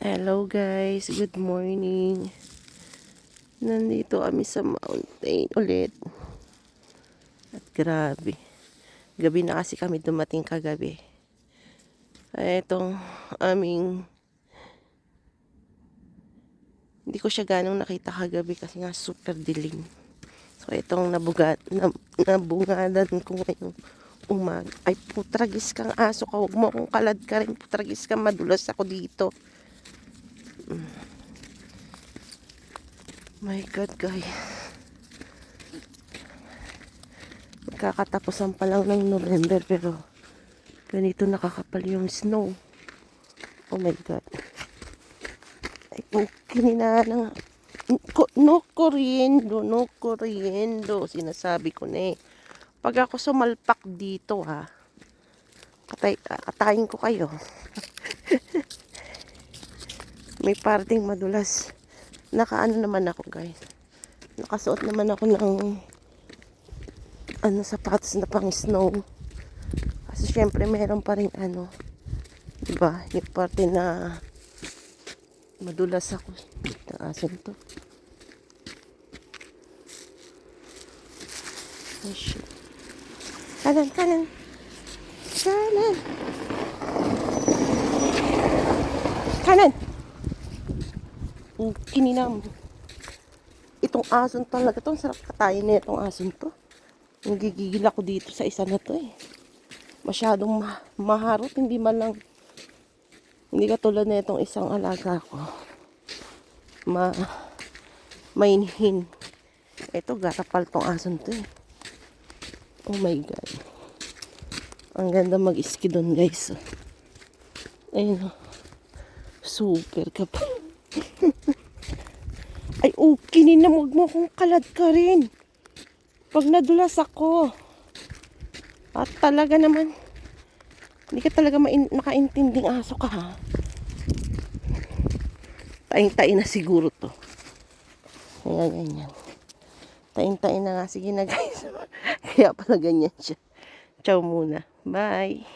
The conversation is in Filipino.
Hello guys, good morning. Nandito kami sa mountain ulit. At grabe, gabi na kasi kami dumating kagabi. Ay, itong aming, hindi ko siya ganong nakita kagabi kasi nga super dilim. So itong nabungadan ko ngayong umaga. Ay putragis kang aso ka, huwag mo akong kalad ka rin. Putragis kang, madulas ako dito. My God, guys. Magkakatapusan pa lang ng November pero ganito nakakapal yung snow. Oh my God. Ay, kinina ng no corriendo. Sinasabi ko na eh. Pag ako sumalpak dito ha, katayin ko kayo. May parting madulas. Nakaano naman ako guys. Nakasuot naman ako ng sapatos na pang snow. Kasi syempre meron pa rin diba? Yung parte na madulas ako. Ng aso to. Ay shit. Kanan. Kininam. Itong aso talaga to. Sarap katayin na itong aso to. Nagigigil ako dito sa isa na to eh. Masyadong maharot. Hindi katulad na itong isang alaga ko. Mainhin. Ito garapal tong aso to eh. Oh my God. Ang ganda mag-ski doon guys. Ayun. Super kapal. Ay, kinina, huwag mo akong kalad ka rin. Pag nadulas ako. At talaga naman, hindi ka talaga nakaintinding aso ka ha. Taing-tain na siguro to. Kaya ganyan. Taing-tain na nga. Sige na guys. Kaya pala ganyan siya. Ciao muna. Bye.